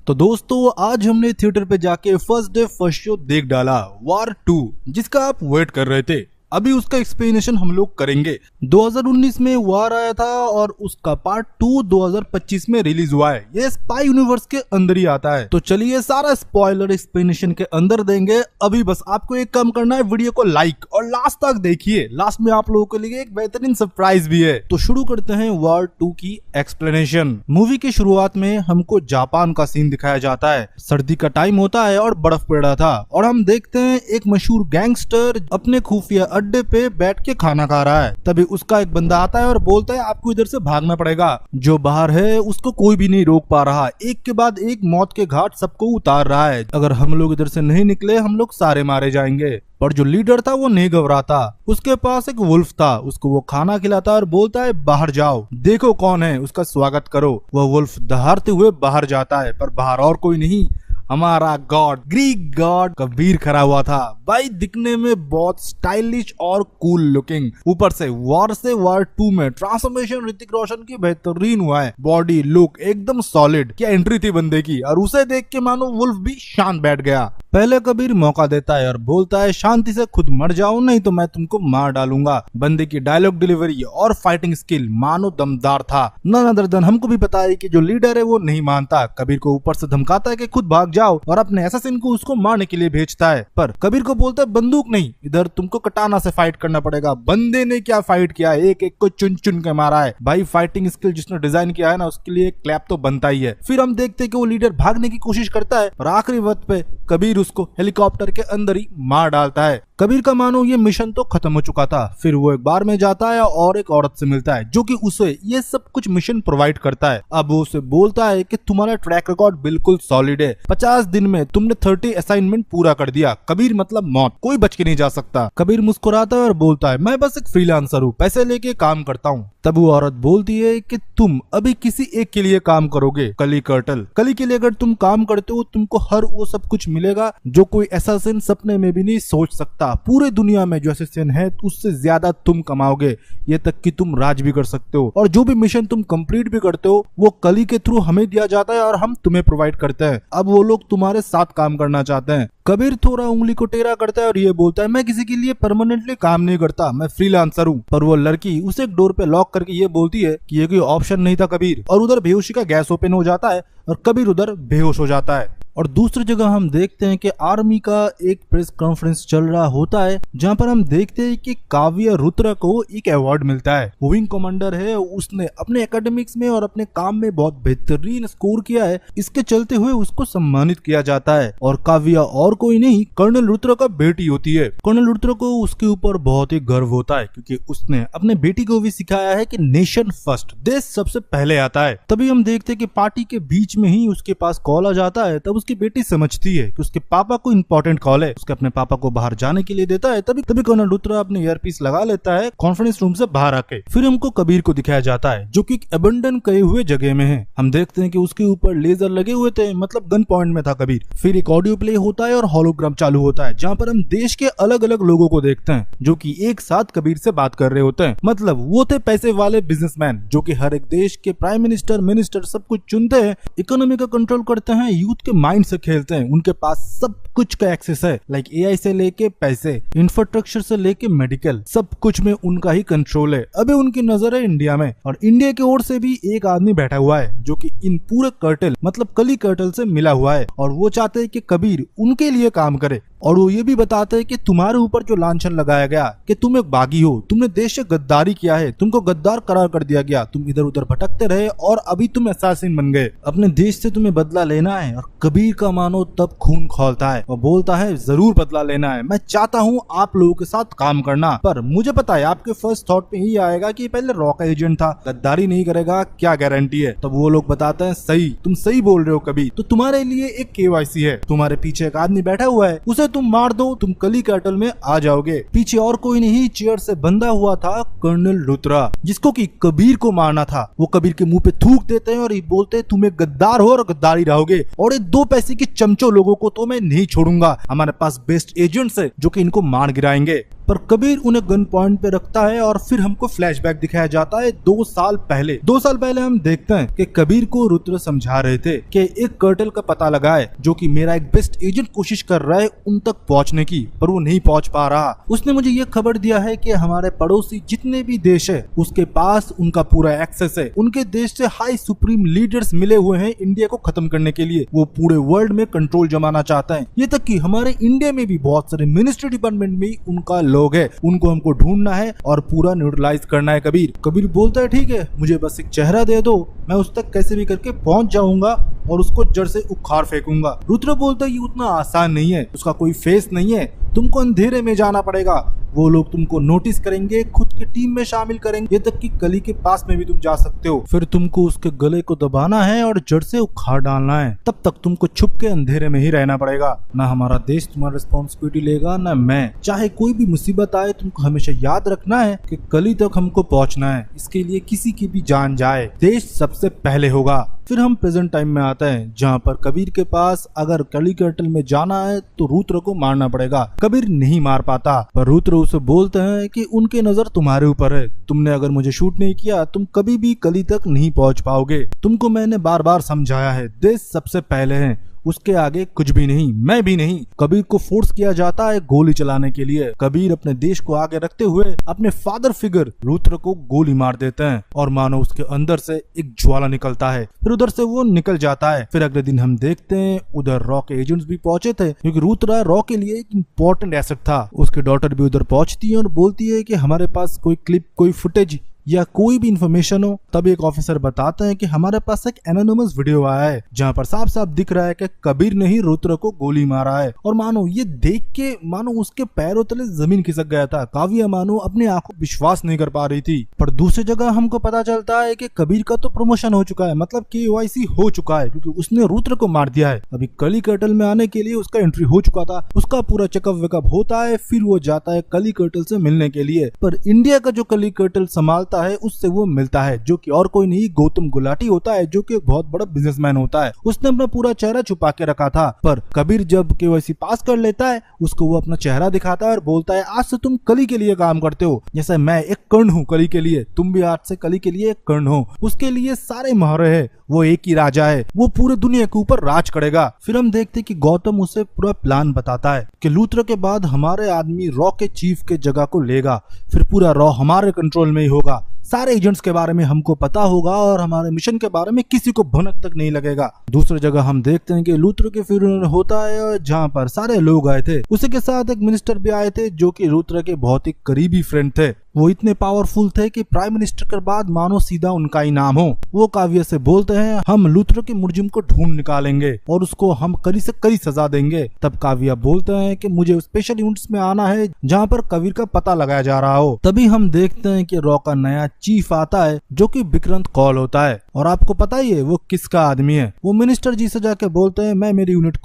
तो दोस्तों आज हमने थिएटर पे जाके फर्स्ट डे फर्स्ट शो देख डाला वार 2, जिसका आप वेट कर रहे थे। अभी उसका एक्सप्लेनेशन हम लोग करेंगे। 2019 में वार आया था और उसका पार्ट 2 2025 में रिलीज हुआ है। ये स्पाई यूनिवर्स के अंदर ही आता है। तो चलिए सारा स्पॉइलर एक्सप्लेनेशन के अंदर देंगे। अभी बस आपको एक काम करना है, वीडियो को लाइक और लास्ट तक देखिए। लास्ट में आप लोगों के लिए एक बेहतरीन सरप्राइज भी है। तो शुरू करते हैं वार 2 की एक्सप्लेनेशन। मूवी की शुरुआत में हमको जापान का सीन दिखाया जाता है। सर्दी का टाइम होता है और बर्फ पड़ रहा था और हम देखते हैं एक मशहूर गैंगस्टर अपने खुफिया अड्डे पे बैठ के खाना खा रहा है। तभी उसका एक बंदा आता है और बोलता है आपको इधर से भागना पड़ेगा। जो बाहर है उसको कोई भी नहीं रोक पा रहा। एक के बाद एक मौत के घाट सबको उतार रहा है। अगर हम लोग इधर से नहीं निकले हम लोग सारे मारे जाएंगे। पर जो लीडर था वो नहीं घबराता। उसके पास एक वुल्फ था, उसको वो खाना खिलाता और बोलता है बाहर जाओ, देखो कौन है, उसका स्वागत करो। वह वुल्फ दहाड़ते हुए बाहर जाता है, पर बाहर और कोई नहीं, हमारा गॉड, ग्रीक गॉड कबीर खड़ा हुआ था। भाई दिखने में बहुत स्टाइलिश और कूल लुकिंग। ऊपर से वार 2 में ट्रांसफॉर्मेशन ऋतिक रोशन की बेहतरीन हुआ है। बॉडी लुक एकदम सॉलिड। क्या एंट्री थी बंदे की, और उसे देख के मानो वुल्फ भी शांत बैठ गया। पहले कबीर मौका देता है और बोलता है शांति से खुद मर जाओ, नहीं तो मैं तुमको मार डालूंगा। बंदे की डायलॉग डिलीवरी और फाइटिंग स्किल मानो दमदार था। नन अदर देन हमको भी पता है कि जो लीडर है वो नहीं मानता। कबीर को ऊपर से धमकाता है कि खुद भाग जाओ और अपने असैसिन को उसको मारने के लिए भेजता है। पर कबीर को बोलता है बंदूक नहीं, इधर तुमको कटाना से फाइट करना पड़ेगा। बंदे ने क्या फाइट किया है, एक एक को चुन चुन के मारा है। भाई फाइटिंग स्किल जिसने डिजाइन किया है ना, उसके लिए क्लैप तो बनता ही है। फिर हम देखते हैं कि वो लीडर भागने की कोशिश करता है और आखिरी वक्त पे कबीर उसको हेलीकॉप्टर के अंदर ही मार डालता है। कबीर का मानो ये मिशन तो खत्म हो चुका था। फिर वो एक बार में जाता है और एक औरत से मिलता है जो कि उसे ये सब कुछ मिशन प्रोवाइड करता है। अब वो उसे बोलता है कि तुम्हारा ट्रैक रिकॉर्ड बिल्कुल सॉलिड है, 50 दिन में तुमने 30 असाइनमेंट पूरा कर दिया। कबीर मतलब मौत, कोई बच के नहीं जा सकता। कबीर मुस्कुराता है और बोलता है मैं बस एक फ्रीलांसर हूँ, पैसे लेके काम करता हूँ। तब वो औरत बोलती है कि तुम अभी किसी एक के लिए काम करोगे, कली कर्टल। कली के लिए अगर तुम काम करते हो तुमको हर वो सब कुछ मिलेगा जो कोई असैसिन सपने में भी नहीं सोच सकता। पूरे दुनिया में जो असैसिन है उससे ज्यादा तुम कमाओगे, ये तक कि तुम राज भी कर सकते हो। और जो भी मिशन तुम कंप्लीट भी करते हो वो कली के थ्रू हमें दिया जाता है और हम तुम्हें प्रोवाइड करते हैं। अब वो लोग तुम्हारे साथ काम करना चाहते हैं। कबीर थोड़ा उंगली को टेढ़ा करता है और ये बोलता है मैं किसी के लिए परमानेंटली काम नहीं करता, मैं फ्रीलांसर हूँ। पर वो लड़की उसे एक डोर पे लॉक करके ये बोलती है कि ये कोई ऑप्शन नहीं था कबीर। और उधर बेहोशी का गैस ओपन हो जाता है और कबीर उधर बेहोश हो जाता है। और दूसरी जगह हम देखते हैं कि आर्मी का एक प्रेस कॉन्फ्रेंस चल रहा होता है जहां पर हम देखते हैं कि काव्या रुद्रा को एक अवार्ड मिलता है। वो विंग कमांडर है, उसने अपने एकेडमिक्स में और अपने काम में बहुत बेहतरीन स्कोर किया है। इसके चलते हुए उसको सम्मानित किया जाता है। और काव्या और कोई नहीं, कर्नल रुद्रा का बेटी होती है। कर्नल रुद्रा को उसके ऊपर बहुत ही गर्व होता है क्योंकि उसने अपने बेटी को भी सिखाया है कि नेशन फर्स्ट, देश सबसे पहले आता है। तभी हम देखते हैं कि पार्टी के बीच में ही उसके पास कॉल आ जाता है। तब उसकी बेटी समझती है कि उसके पापा को इंपॉर्टेंट कॉल है, उसके अपने पापा को बाहर जाने के लिए देता है। तभी कर्नल रुद्रा अपने ईयरपीस लगा लेता है कॉन्फ्रेंस रूम से बाहर आके। फिर हमको कबीर को दिखाया जाता है जो कि एक अबंडन कहे हुए जगह में है। हम देखते हैं कि उसके ऊपर लेजर लगे हुए थे, मतलब गन पॉइंट में था कबीर। फिर एक ऑडियो प्ले होता है और हॉलोग्राम चालू होता है जहाँ पर हम देश के अलग अलग लोगों को देखते हैं जो कि एक साथ कबीर से बात कर रहे होते हैं। मतलब वो थे पैसे वाले बिजनेसमैन जो कि हर एक देश के प्राइम मिनिस्टर, मिनिस्टर सब कुछ चुनते हैं, इकोनॉमी का कंट्रोल करते हैं, यूथ के माइंड से खेलते हैं। उनके पास सब कुछ का एक्सेस है, लाइक एआई से लेके पैसे, इंफ्रास्ट्रक्चर से लेके मेडिकल, सब कुछ में उनका ही कंट्रोल है। अभी उनकी नजर है इंडिया में, और इंडिया की ओर से भी एक आदमी बैठा हुआ है जो कि इन पूरे कर्टल मतलब कली कर्टल से मिला हुआ है। और वो चाहते हैं कि कबीर उनके लिए काम करे। और वो ये भी बताते हैं कि तुम्हारे ऊपर जो लांछन लगाया गया कि तुम एक बागी हो, तुमने देश से गद्दारी किया है, तुमको गद्दार करार कर दिया गया, तुम इधर उधर भटकते रहे और अभी तुम असैसिन बन गए। अपने देश से तुम्हें बदला लेना है। और कबीर का मानो तब खून खौलता है और बोलता है जरूर बदला लेना है, मैं चाहता हूँ आप लोगों के साथ काम करना। पर मुझे पता है आपके फर्स्ट थॉट पे ही आएगा कि पहले रॉ का एजेंट था, गद्दारी नहीं करेगा, क्या गारंटी है। तब वो लोग बताते हैं सही, तुम सही बोल रहे हो कबीर, तो तुम्हारे लिए एक केवाईसी है, तुम्हारे पीछे एक आदमी बैठा हुआ है, उसे तुम मार दो, तुम कली कैटल में आ जाओगे। पीछे और कोई नहीं, चेयर से बंधा हुआ था कर्नल रुद्रा, जिसको कि कबीर को मारना था। वो कबीर के मुंह पे थूक देते हैं और ये बोलते हैं तुम एक गद्दार हो और गद्दारी रहोगे, और ये 2 पैसे के चमचों लोगों को तो मैं नहीं छोड़ूंगा। हमारे पास बेस्ट एजेंट्स है जो कि इनको मार गिराएंगे। पर कबीर उन्हें गन पॉइंट पे रखता है और फिर हमको फ्लैशबैक दिखाया जाता है 2 साल पहले। 2 साल पहले हम देखते हैं कि कबीर को रुद्र समझा रहे थे कि एक कर्टल का पता लगाए जो कि मेरा एक बेस्ट एजेंट कोशिश कर रहा है उन तक पहुंचने की, पर वो नहीं पहुंच पा रहा। उसने मुझे ये खबर दिया है कि हमारे पड़ोसी जितने भी देश है उसके पास उनका पूरा एक्सेस है। उनके देश से हाई सुप्रीम लीडर्स मिले हुए हैं इंडिया को खत्म करने के लिए। वो पूरे वर्ल्ड में कंट्रोल जमाना चाहते हैं। ये तक कि हमारे इंडिया में भी बहुत सारे मिनिस्ट्री डिपार्टमेंट में उनका लोग है। उनको हमको ढूंढना है और पूरा न्यूट्रलाइज करना है। कबीर बोलता है ठीक है, मुझे बस एक चेहरा दे दो, मैं उस तक कैसे भी करके पहुंच जाऊंगा और उसको जड़ से उखाड़ फेंकूंगा। रुद्र बोलता है ये उतना आसान नहीं है, उसका कोई फेस नहीं है, तुमको अंधेरे में जाना पड़ेगा। वो लोग तुमको नोटिस करेंगे, खुद की टीम में शामिल करेंगे, ये तक कि कली के पास में भी तुम जा सकते हो। फिर तुमको उसके गले को दबाना है और जड़ से उखाड़ डालना है। तब तक तुमको छुप के अंधेरे में ही रहना पड़ेगा। ना हमारा देश तुम्हारा रिस्पॉन्सिबिलिटी लेगा, ना मैं। चाहे कोई भी मुसीबत आए, तुमको हमेशा याद रखना है कि कली तक हमको पहुंचना है। इसके लिए किसी की भी जान जाए, देश सबसे पहले होगा। फिर हम प्रेजेंट टाइम में आते हैं जहाँ पर कबीर के पास अगर कली कर्टल में जाना है तो रुद्र को मारना पड़ेगा। कबीर नहीं मार पाता, पर रुद्र उसे बोलते हैं कि उनकी नजर तुम्हारे ऊपर है। तुमने अगर मुझे शूट नहीं किया तुम कभी भी कली तक नहीं पहुंच पाओगे। तुमको मैंने बार बार समझाया है, देश सबसे पहले है, उसके आगे कुछ भी नहीं, मैं भी नहीं। कबीर को फोर्स किया जाता है गोली चलाने के लिए। कबीर अपने देश को आगे रखते हुए अपने फादर फिगर रुद्र को गोली मार देते हैं और मानो उसके अंदर से एक ज्वाला निकलता है। फिर उधर से वो निकल जाता है। फिर अगले दिन हम देखते हैं उधर रॉ के एजेंट्स भी पहुंचे थे क्योंकि रुद्र रॉ के लिए एक इम्पोर्टेंट एसेट था। उसकी डॉटर भी उधर पहुंचती है और बोलती है कि हमारे पास कोई क्लिप, कोई फुटेज या कोई भी इंफॉर्मेशन हो। तब एक ऑफिसर बताता है कि हमारे पास एक एनोनिमस वीडियो आया है जहां पर साफ साफ दिख रहा है कि कबीर ने ही रुद्र को गोली मारा है। और मानो ये देख के मानो उसके पैरों तले जमीन खिसक गया था। काव्या मानो अपने आंखों विश्वास नहीं कर पा रही थी। पर दूसरी जगह हमको पता चलता है कि कबीर का तो प्रमोशन हो चुका है, मतलब KYC हो चुका है क्योंकि उसने रुद्र को मार दिया है। अभी कली कर्टल में आने के लिए उसका एंट्री हो चुका था। उसका पूरा चेकअप वेकअप होता है, फिर वो जाता है कली कर्टल से मिलने के लिए। पर इंडिया का जो कली कर्टल संभालता है उससे वो मिलता है, जो कि और कोई नहीं गौतम गुलाटी होता है, जो कि एक बहुत बड़ा बिजनेसमैन होता है। उसने अपना पूरा चेहरा छुपा के रखा था। पर कबीर जब KYC पास कर लेता है उसको वो अपना चेहरा दिखाता है और बोलता है आज से तुम कली के लिए काम करते हो, जैसे मैं एक कर्ण हूँ कली के लिए, तुम भी आज से कली के लिए एक कर्ण हो। उसके लिए सारे मोहरे है, वो एक ही राजा है, वो पूरे दुनिया के ऊपर राज करेगा। फिर हम देखते कि गौतम उसे पूरा प्लान बताता है कि लूथरा के बाद हमारे आदमी रॉ के चीफ के जगह को लेगा, फिर पूरा रॉ हमारे कंट्रोल में ही होगा। सारे एजेंट्स के बारे में हमको पता होगा और हमारे मिशन के बारे में किसी को भनक तक नहीं लगेगा। दूसरी जगह हम देखते हैं कि लूथरा के फ्यूनरल होता है जहाँ पर सारे लोग आए थे। उसी के साथ एक मिनिस्टर भी आए थे जो कि लूथरा के बहुत ही करीबी फ्रेंड थे। वो इतने पावरफुल थे कि प्राइम मिनिस्टर के बाद मानो सीधा उनका ही नाम हो। वो काव्य से बोलते हैं हम लूथरा के मुलजिम को ढूंढ निकालेंगे और उसको हम कड़ी से कड़ी सजा देंगे। तब काव्य बोलते हैं कि मुझे स्पेशल यूनिट्स में आना है जहाँ पर कबीर का पता लगाया जा रहा हो। तभी हम देखते हैं कि रॉ का नया चीफ आता है जो कि विक्रांत कौल होता है। और आपको पता ही है वो किसका आदमी है। वो मिनिस्टर जी से जाके बोलते हैं मैं मेरी यूनिट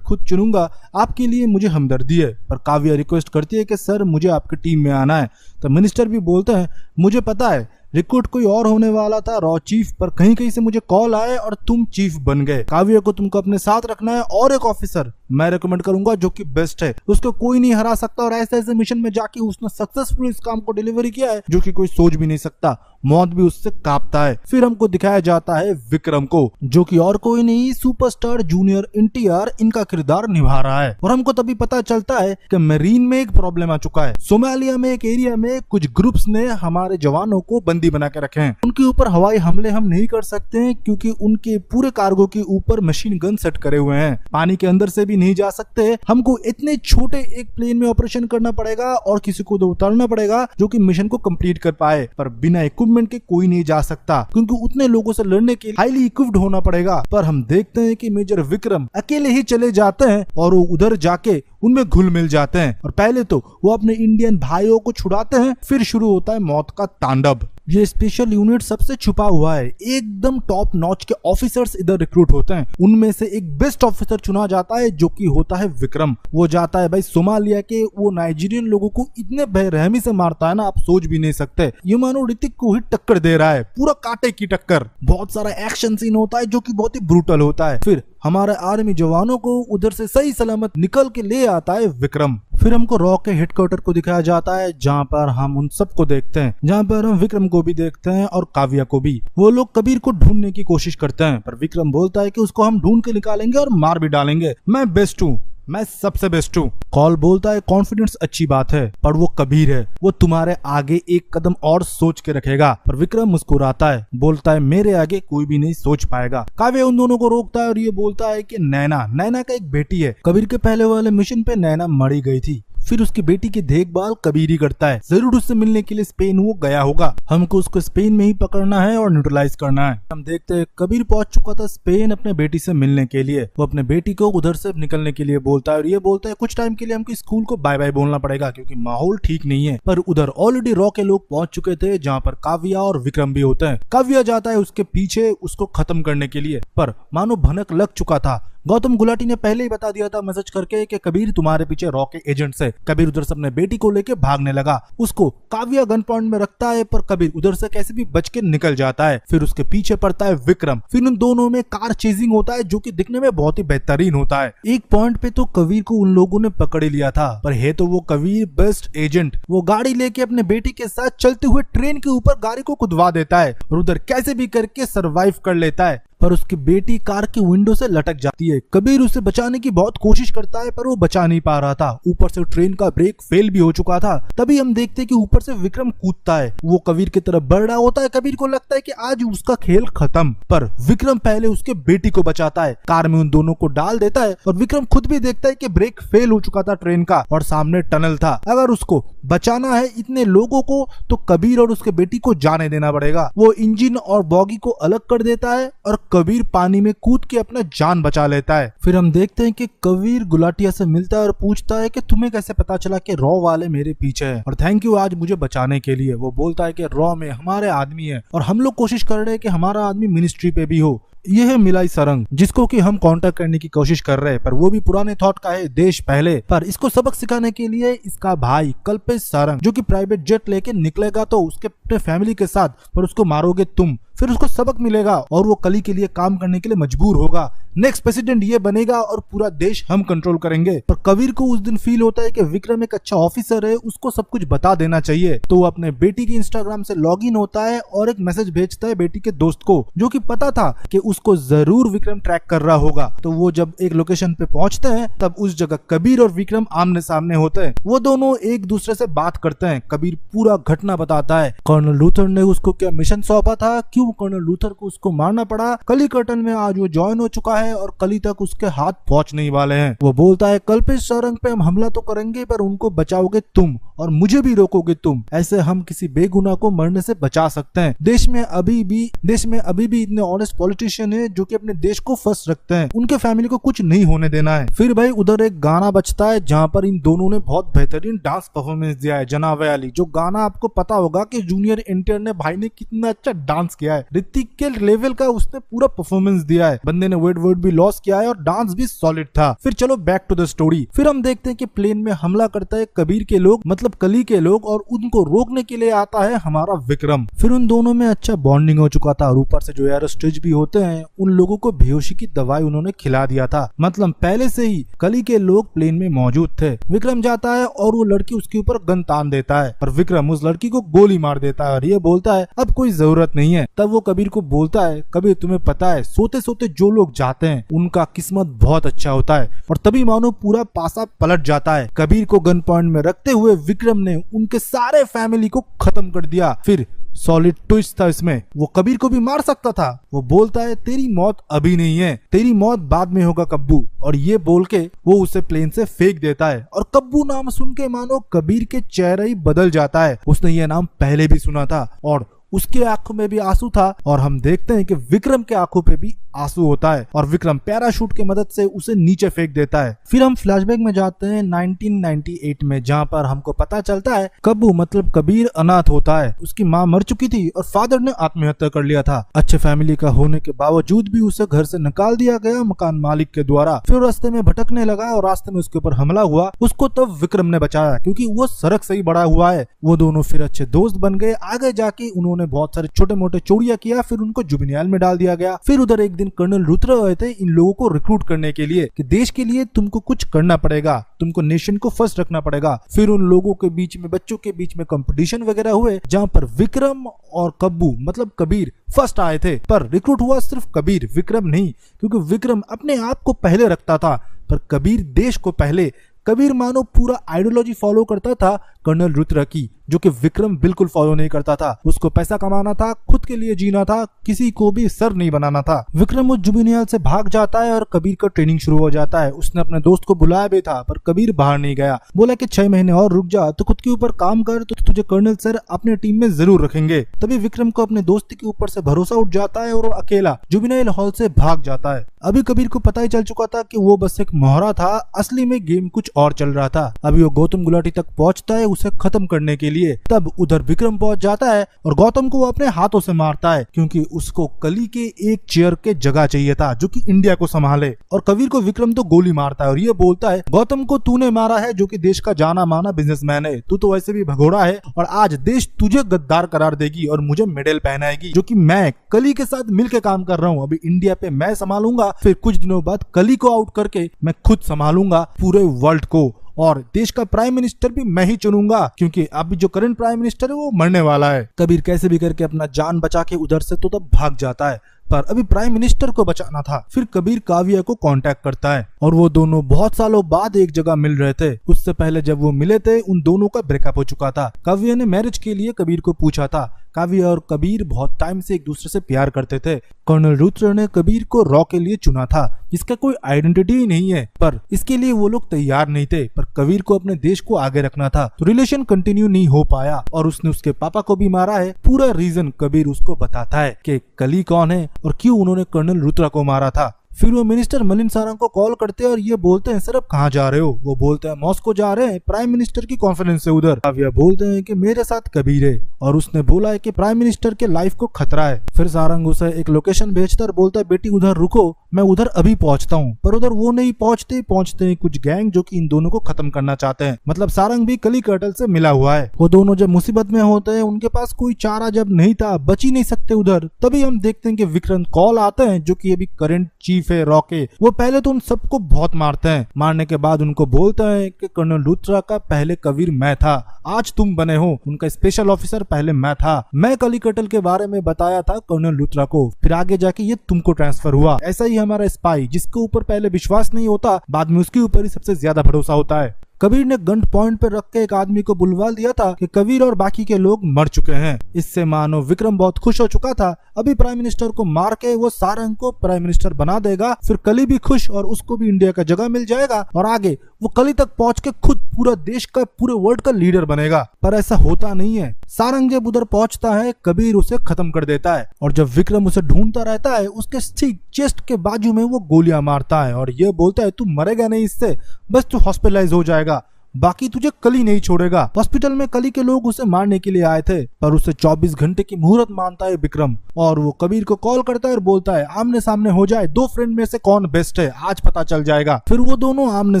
खुद चुनूंगा, आपके लिए मुझे हमदर्दी है। पर काव्य रिक्वेस्ट करती है कि सर मुझे आपकी टीम में आना है। तो मिनिस्टर भी बोलते हैं मुझे पता है रिक्रूट कोई और होने वाला था रॉ चीफ, पर कहीं कहीं से मुझे कॉल आए और तुम चीफ बन गए। काव्य को तुमको अपने साथ रखना है और एक ऑफिसर मैं रेकमेंड करूंगा जो कि बेस्ट है, उसको कोई नहीं हरा सकता। और ऐसे ऐसे मिशन में जाके उसने सक्सेसफुल इस काम को डिलीवरी किया है जो कि कोई सोच भी नहीं सकता, मौत भी उससे कांपता है। फिर हमको दिखाया जाता है विक्रम को जो कि और कोई नहीं सुपरस्टार जूनियर NTR इनका किरदार निभा रहा है। और हमको तभी पता चलता है कि मरीन में एक प्रॉब्लम आ चुका है। सोमालिया में एक एरिया में कुछ ग्रुप्स ने हमारे जवानों को बंदी बना के रखे हैं। उनके ऊपर हवाई हमले हम नहीं कर सकते हैं क्योंकि उनके पूरे कार्गो के ऊपर मशीन गन सेट करे हुए हैं। पानी के अंदर से भी नहीं जा सकते। हमको इतने छोटे एक प्लेन में ऑपरेशन करना पड़ेगा और किसी को उतारना पड़ेगा जो कि मिशन को कंप्लीट कर पाए। पर बिना इक्विपमेंट के कोई नहीं जा सकता क्योंकि उतने लोगों से लड़ने के लिए हाईली इक्विप्ड होना पड़ेगा। पर हम देखते हैं कि मेजर विक्रम अकेले ही चले जाते हैं और वो उधर जाके उनमें घुल मिल जाते हैं। और पहले तो वो अपने इंडियन भाइयों को छुड़ाते हैं, फिर शुरू होता है मौत का तांडव। ये स्पेशल यूनिट सबसे छुपा हुआ है। एकदम टॉप नॉच के ऑफिसर्स इधर रिक्रूट होते हैं। उनमें से एक बेस्ट ऑफिसर चुना जाता है जो कि होता है विक्रम। वो जाता है भाई सोमालिया के वो नाइजीरियन लोगों को इतने बेरहमी से मारता है ना आप सोच भी नहीं सकते। ये मानो ऋतिक को ही टक्कर दे रहा है, पूरा कांटे की टक्कर। बहुत सारा एक्शन सीन होता है जो कि बहुत ही ब्रूटल होता है। फिर हमारे आर्मी जवानों को उधर से सही सलामत निकल के ले आता है विक्रम। फिर हमको रॉ के हेडक्वार्टर को दिखाया जाता है, जहाँ पर हम उन सबको देखते हैं, जहाँ पर हम विक्रम को भी देखते हैं और काव्या को भी। वो लोग कबीर को ढूंढने की कोशिश करते हैं, पर विक्रम बोलता है कि उसको हम ढूंढ के निकालेंगे और मार भी डालेंगे, मैं बेस्ट हूँ, मैं सबसे बेस्ट हूँ। कॉल बोलता है कॉन्फिडेंस अच्छी बात है, पर वो कबीर है, वो तुम्हारे आगे एक कदम और सोच के रखेगा। पर विक्रम मुस्कुराता है, बोलता है मेरे आगे कोई भी नहीं सोच पाएगा। काव्य उन दोनों को रोकता है और ये बोलता है कि नैना का एक बेटी है। कबीर के पहले वाले मिशन पे नैना मरी गई थी, फिर उसकी बेटी की देखभाल कबीर ही करता है। जरूर उससे मिलने के लिए स्पेन वो गया होगा, हमको उसको स्पेन में ही पकड़ना है और न्यूट्रलाइज करना है। हम देखते हैं कबीर पहुंच चुका था स्पेन अपने बेटी से मिलने के लिए। वो अपने बेटी को उधर से निकलने के लिए बोलता है और ये बोलता है कुछ टाइम के लिए हमको स्कूल को बाय बाय बोलना पड़ेगा क्योंकि माहौल ठीक नहीं है। पर उधर ऑलरेडी रॉ के लोग पहुंच चुके थे, जहाँ पर काव्या और विक्रम भी होते हैं। काव्या जाता है उसके पीछे उसको खत्म करने के लिए, पर मानो भनक लग चुका था। गौतम गुलाटी ने पहले ही बता दिया था मैसेज करके कि कबीर तुम्हारे पीछे रॉ के एजेंट्स है। कबीर उधर से अपने बेटी को लेके भागने लगा, उसको काव्या गन पॉइंट में रखता है, पर कबीर उधर से कैसे भी बच के निकल जाता है। फिर उसके पीछे पड़ता है विक्रम, फिर उन दोनों में कार चेजिंग होता है जो कि दिखने में बहुत ही बेहतरीन होता है। एक पॉइंट पे तो कबीर को उन लोगों ने पकड़ लिया था, पर है तो वो कबीर बेस्ट एजेंट। वो गाड़ी लेके अपने बेटी के साथ चलते हुए ट्रेन के ऊपर गाड़ी को कुदवा देता है और उधर कैसे भी करके सरवाइव कर लेता है, पर उसकी बेटी कार की विंडो से लटक जाती है। कबीर उसे बचाने की बहुत कोशिश करता है, पर वो बचा नहीं पा रहा था। ऊपर से ट्रेन का ब्रेक फेल भी हो चुका था। तभी हम देखते हैं कि ऊपर से विक्रम कूदता है, वो कबीर की तरफ बढ़ रहा होता है। कबीर को लगता है कि आज उसका खेल खत्म, पर विक्रम पहले उसके बेटी को बचाता है, कार में उन दोनों को डाल देता है। और विक्रम खुद भी देखता है कि ब्रेक फेल हो चुका था ट्रेन का और सामने टनल था। अगर उसको बचाना है इतने लोगों को तो कबीर और उसके बेटी को जाने देना पड़ेगा। वो इंजन और बॉगी को अलग कर देता है और कबीर पानी में कूद के अपना जान बचा लेता है। फिर हम देखते हैं कि कबीर गुलाटिया से मिलता है और पूछता है कि तुम्हें कैसे पता चला कि रॉ वाले मेरे पीछे हैं और थैंक यू आज मुझे बचाने के लिए। वो बोलता है कि रॉ में हमारे आदमी है और हम लोग कोशिश कर रहे हैं कि हमारा आदमी मिनिस्ट्री पे भी हो। ये है मिलाई सरंग, जिसको कि हम काउंटर करने की कोशिश कर रहे हैं, पर वो भी पुराने थॉट का है, देश पहले। पर इसको सबक सिखाने के लिए इसका भाई कल्पेश सारंग जो कि प्राइवेट जेट लेके निकलेगा तो उसके अपने फैमिली के साथ, पर उसको मारोगे तुम, फिर उसको सबक मिलेगा और वो कली के लिए काम करने के लिए मजबूर होगा। नेक्स्ट प्रेसिडेंट ये बनेगा और पूरा देश हम कंट्रोल करेंगे। पर कबीर को उस दिन फील होता है कि विक्रम एक अच्छा ऑफिसर है, उसको सब कुछ बता देना चाहिए। तो वो अपने बेटी की इंस्टाग्राम से लॉगिन होता है और एक मैसेज भेजता है बेटी के दोस्त को, जो कि पता था कि उसको जरूर विक्रम ट्रैक कर रहा होगा। तो वो जब एक लोकेशन पे पहुंचते हैं तब उस जगह कबीर और विक्रम आमने सामने होते हैं। वो दोनों एक दूसरे से बात करते हैं। कबीर पूरा घटना बताता है, कर्नल लूथर ने उसको क्या मिशन सौंपा था, क्यों कर्नल लूथर को उसको मारना पड़ा, कली कर्टन में आज वो ज्वाइन हो चुका है और कली तक उसके हाथ पहुंच नहीं वाले हैं। वो बोलता है कल्पेश सारंग पे हम हमला तो करेंगे, पर उनको बचाओगे तुम और मुझे भी रोकोगे तुम। ऐसे हम किसी बेगुनाह को मरने से बचा सकते हैं। देश में अभी भी इतने ऑनेस्ट पॉलिटिशियन है जो कि अपने देश को फर्स्ट रखते हैं, उनके फैमिली को कुछ नहीं होने देना है। फिर भाई उधर एक गाना बजता है जहाँ पर इन दोनों ने बहुत बेहतरीन डांस परफॉर्मेंस दिया है। जनाब अली, जो गाना आपको पता होगा कि जूनियर एनटीआर ने भाई ने कितना अच्छा डांस किया है, ऋतिक के लेवल का उसने पूरा परफॉर्मेंस दिया है। बंदे ने वेट भी लॉस किया है और डांस भी सॉलिड था। फिर चलो बैक टू द स्टोरी। फिर हम देखते हैं कि प्लेन में हमला करता है कबीर के लोग, मतलब कली के लोग, और उनको रोकने के लिए आता है हमारा विक्रम। फिर उन दोनों में अच्छा बॉन्डिंग हो चुका था और ऊपर से जो एयर स्टेज भी होते हैं उन लोगों को बेहोशी की दवाई उन्होंने खिला दिया था, मतलब पहले से ही कली के लोग प्लेन में मौजूद थे। विक्रम जाता है और वो लड़की उसके ऊपर गन तान देता है, पर विक्रम उस लड़की को गोली मार देता है और ये बोलता है अब कोई जरूरत नहीं है। तब वो कबीर को बोलता है, कबीर तुम्हें पता है सोते सोते जो लोग जाते हैं उनका किस्मत बहुत अच्छा होता है। और तभी मानो पूरा पासा पलट जाता है। कबीर को गन पॉइंट में रखते हुए विक्रम ने उनके सारे फैमिली को खत्म कर दिया। फिर सॉलिड ट्विस्ट था इसमें, वो कबीर को भी मार सकता था। वो बोलता है तेरी मौत अभी नहीं है, तेरी मौत बाद में होगा कब्बू, और ये बोल के वो उसे प्लेन से फेंक देता है। और कब्बू नाम सुन के मानो कबीर के चेहरा ही बदल जाता है। उसने ये नाम पहले भी सुना था और उसके आंखों में भी आंसू था। और हम देखते हैं कि विक्रम के आंखों पे भी आंसू होता है और विक्रम पैराशूट की मदद से उसे नीचे फेंक देता है। फिर हम फ्लैशबैक में जाते हैं 1998 में, जहाँ पर हमको पता चलता है कब्बू मतलब कबीर अनाथ होता है। उसकी माँ मर चुकी थी और फादर ने आत्महत्या कर लिया था। अच्छे फैमिली का होने के बावजूद भी उसे घर से निकाल दिया गया मकान मालिक के द्वारा। फिर रास्ते में भटकने लगा और रास्ते में उसके ऊपर हमला हुआ। उसको तब विक्रम ने बचाया क्योंकि वो सड़क से ही बड़ा हुआ है। वो दोनों फिर अच्छे दोस्त बन गए। आगे जाके उन्होंने उन्होंने बहुत सारे छोटे मोटे चोरियां किया, फिर उनको जुबिनियल में डाल दिया गया। फिर उधर एक दिन कर्नल रुद्र आए थे इन लोगों को रिक्रूट करने के लिए कि देश के लिए तुमको कुछ करना पड़ेगा, तुमको नेशन को फर्स्ट रखना पड़ेगा। फिर उन लोगों के बीच में, बच्चों के बीच में कंपटीशन वगैरह हुए, जहां पर विक्रम और कब्बू मतलब कबीर फर्स्ट आए थे। पर रिक्रूट हुआ सिर्फ कबीर, विक्रम नहीं, क्योंकि विक्रम अपने आप को पहले रखता था पर कबीर देश को पहले। कबीर मानो पूरा आइडियोलॉजी फॉलो करता था कर्नल रुद्र की, जो कि विक्रम बिल्कुल फॉलो नहीं करता था। उसको पैसा कमाना था, खुद के लिए जीना था, किसी को भी सर नहीं बनाना था। विक्रम उस जुबिनियल से भाग जाता है और कबीर का ट्रेनिंग शुरू हो जाता है। उसने अपने दोस्त को बुलाया भी था पर कबीर बाहर नहीं गया। बोला कि 6 महीने और रुक जा, तो खुद के ऊपर काम कर, तो तुझे कर्नल सर अपने टीम में जरूर रखेंगे। तभी विक्रम को अपने दोस्ती के ऊपर से भरोसा उठ जाता है और वो अकेला जुबिनियल हॉल से भाग जाता है। अभी कबीर को पता ही चल चुका था कि वो बस एक मोहरा था, असली में गेम कुछ और चल रहा था। अभी वो गौतम गुलाटी तक पहुंचता है उसे खत्म करने के लिए। तब उधर विक्रम पहुंच जाता है और गौतम को वो अपने हाथों से मारता है, क्योंकि उसको कली के एक चेयर के जगह चाहिए था जो कि इंडिया को संभाले। और कबीर को विक्रम तो गोली मारता है और ये बोलता है, गौतम को तूने मारा है जो कि देश का जाना माना बिजनेसमैन है, तू तो वैसे भी भगोड़ा है और आज देश तुझे गद्दार करार देगी और मुझे मेडल पहनाएगी, जो कि मैं कली के साथ मिलकर काम कर रहा हूँ। अभी इंडिया पे मैं संभालूंगा, फिर कुछ दिनों बाद कली को आउट करके मैं खुद संभालूंगा पूरे वर्ल्ड को, और देश का प्राइम मिनिस्टर भी मैं ही चुनूंगा, क्योंकि अभी जो करंट प्राइम मिनिस्टर है वो मरने वाला है। कबीर कैसे भी करके अपना जान बचा के उधर से तो तब भाग जाता है, पर अभी प्राइम मिनिस्टर को बचाना था। फिर कबीर काव्या को कांटेक्ट करता है और वो दोनों बहुत सालों बाद एक जगह मिल रहे थे। उससे पहले जब वो मिले थे उन दोनों का ब्रेकअप हो चुका था। काव्या ने मैरिज के लिए कबीर को पूछा था। काव्या और कबीर बहुत टाइम से एक दूसरे से प्यार करते थे। कर्नल रुद्र ने कबीर को रॉ के लिए चुना था, जिसका कोई आइडेंटिटी ही नहीं है, पर इसके लिए वो लोग तैयार नहीं थे। पर कबीर को अपने देश को आगे रखना था, तो रिलेशन कंटिन्यू नहीं हो पाया और उसने उसके पापा को भी मारा है। पूरा रीजन कबीर उसको बताता है कि कली कौन है और क्यों उन्होंने कर्नल रुद्र को मारा था। फिर वो मिनिस्टर मलिन सारंग को कॉल करते हैं और ये बोलते हैं, सर अब कहाँ जा रहे हो? वो बोलते हैं मॉस्को जा रहे हैं, प्राइम मिनिस्टर की कॉन्फ्रेंस है उधर। काव्या बोलते हैं कि मेरे साथ कबीर है और उसने बोला है कि प्राइम मिनिस्टर के लाइफ को खतरा है। फिर सारंग उसे एक लोकेशन भेजता और बोलता है, बेटी उधर रुको, मैं उधर अभी पहुंचता हूँ। पर उधर वो नहीं पहुंचते हैं कुछ गैंग जो कि इन दोनों को खत्म करना चाहते हैं। मतलब सारंग भी कली कर्टल से मिला हुआ है। वो दोनों जब मुसीबत में होते हैं, उनके पास कोई चारा जब नहीं था, बच ही नहीं सकते उधर, तभी हम देखते हैं कि विक्रम कॉल आते हैं जो कि अभी करंट चीफ है रॉ के। वो पहले तो उन सबको बहुत मारते हैं, मारने के बाद उनको बोलता है कि कर्नल रुद्र का पहले कबीर मैं था, आज तुम बने हो उनका स्पेशल ऑफिसर, पहले मैं था, मैं कली कटल के बारे में बताया था कर्नल रुद्र को, फिर आगे जाके ये तुमको ट्रांसफर हुआ। ऐसा ही हमारा स्पाई जिसके ऊपर पहले विश्वास नहीं होता, बाद में उसके ऊपर ही सबसे ज्यादा भरोसा होता है। कबीर ने गन पॉइंट पर रख के एक आदमी को बुलवा दिया था कि कबीर और बाकी के लोग मर चुके हैं। इससे मानो विक्रम बहुत खुश हो चुका था। अभी प्राइम मिनिस्टर को मार के वो सारंग को प्राइम मिनिस्टर बना देगा, फिर कली भी खुश और उसको भी इंडिया का जगह मिल जाएगा और आगे वो कली तक पहुंच के खुद पूरा देश का, पूरे वर्ल्ड का लीडर बनेगा। पर ऐसा होता नहीं है। सारंग जब उधर पहुंचता है, कबीर उसे खत्म कर देता है और जब विक्रम उसे ढूंढता रहता है, उसके ठीक चेस्ट के बाजू में वो गोलियां मारता है और ये बोलता है, तू मरेगा नहीं इससे, बस तू हॉस्पिटलाइज हो जाएगा, बाकी तुझे कली नहीं छोड़ेगा। हॉस्पिटल में कली के लोग उसे मारने के लिए आए थे, पर उसे 24 घंटे की मुहूर्त मानता है विक्रम और वो कबीर को कॉल करता है और बोलता है, आमने सामने हो जाए, दो फ्रेंड में से कौन बेस्ट है आज पता चल जाएगा। फिर वो दोनों आमने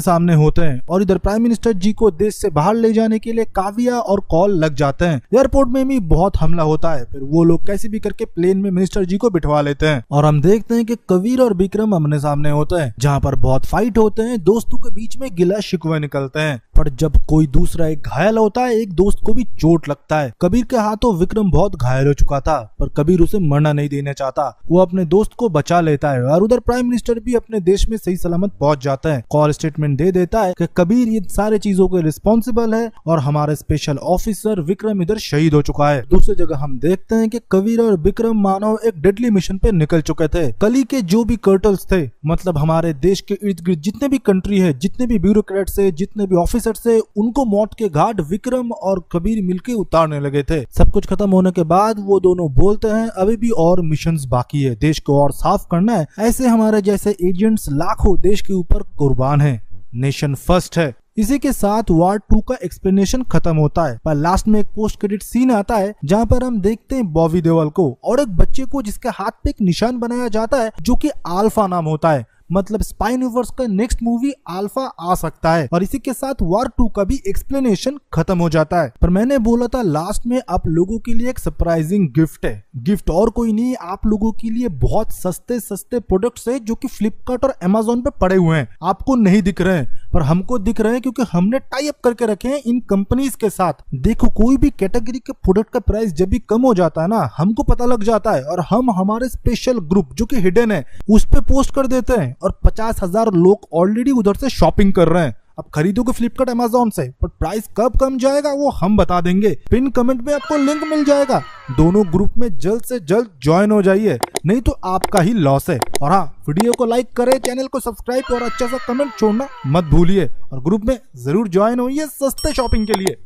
सामने होते हैं और इधर प्राइम मिनिस्टर जी को देश से बाहर ले जाने के लिए काव्या और कॉल लग जाते हैं। एयरपोर्ट में भी बहुत हमला होता है, फिर वो लोग कैसे भी करके प्लेन में मिनिस्टर जी को बिठवा लेते हैं और हम देखते हैं कि कबीर और विक्रम आमने सामने होते हैं, जहाँ पर बहुत फाइट होते हैं, दोस्तों के बीच में गिला शिकवे निकलते हैं। पर जब कोई दूसरा एक घायल होता है, एक दोस्त को भी चोट लगता है। कबीर के हाथों विक्रम बहुत घायल हो चुका था, पर कबीर उसे मरना नहीं देना चाहता, वो अपने दोस्त को बचा लेता है और उधर प्राइम मिनिस्टर भी अपने देश में सही सलामत पहुंच जाता है। कॉल स्टेटमेंट दे देता है कि कबीर ये सारे चीजों के रिस्पॉन्सिबल है और हमारे स्पेशल ऑफिसर विक्रम इधर शहीद हो चुका है। दूसरी जगह हम देखते हैं कि कबीर और विक्रम मानव एक डेडली मिशन पे निकल चुके थे। कली के जो भी कर्टल्स थे, मतलब हमारे देश के इर्द गिर्द जितने भी कंट्री है, जितने भी ब्यूरोक्रेट्स है, जितने भी ऑफिसर से, उनको मौत के घाट विक्रम और कबीर मिलके उतारने लगे थे। सब कुछ खत्म होने के बाद वो दोनों बोलते हैं, अभी भी और मिशंस बाकी है, देश को और साफ करना है। ऐसे हमारे जैसे एजेंट्स लाखों देश के ऊपर कुर्बान हैं, नेशन फर्स्ट है। इसी के साथ वार 2 का एक्सप्लेनेशन खत्म होता है, पर लास्ट में एक पोस्ट क्रेडिट सीन आता है जहां पर हम देखते हैं बॉबी देओल को और एक बच्चे को जिसके हाथ पे एक निशान बनाया जाता है जो कि अल्फा नाम होता है। मतलब स्पाई यूनिवर्स का नेक्स्ट मूवी अल्फा आ सकता है और इसी के साथ वार 2 का भी एक्सप्लेनेशन खत्म हो जाता है। पर मैंने बोला था लास्ट में आप लोगों के लिए एक सरप्राइजिंग गिफ्ट है। गिफ्ट और कोई नहीं, आप लोगों के लिए बहुत सस्ते सस्ते प्रोडक्ट्स है जो कि फ्लिपकार्ट और अमेजोन पे पड़े हुए हैं। आपको नहीं दिख रहे हैं पर हमको दिख रहे हैं क्योंकि हमने टाई अप करके रखे हैं इन कंपनीज के साथ। देखो कोई भी कैटेगरी के प्रोडक्ट का प्राइस जब भी कम हो जाता है ना, हमको पता लग जाता है और हम हमारे स्पेशल ग्रुप जो कि हिडन है उस पे पोस्ट कर देते हैं और 50,000 लोग ऑलरेडी उधर से शॉपिंग कर रहे हैं। अब खरीदोगे फ्लिपकार्ट अमेजोन से, पर प्राइस कब कम जाएगा वो हम बता देंगे। पिन कमेंट में आपको लिंक मिल जाएगा। दोनों ग्रुप में जल्द से जल्द ज्वाइन हो जाइए, नहीं तो आपका ही लॉस है। और हाँ, वीडियो को लाइक करें, चैनल को सब्सक्राइब और अच्छा सा कमेंट छोड़ना मत भूलिए और ग्रुप में जरूर ज्वाइन होइए सस्ते शॉपिंग के लिए।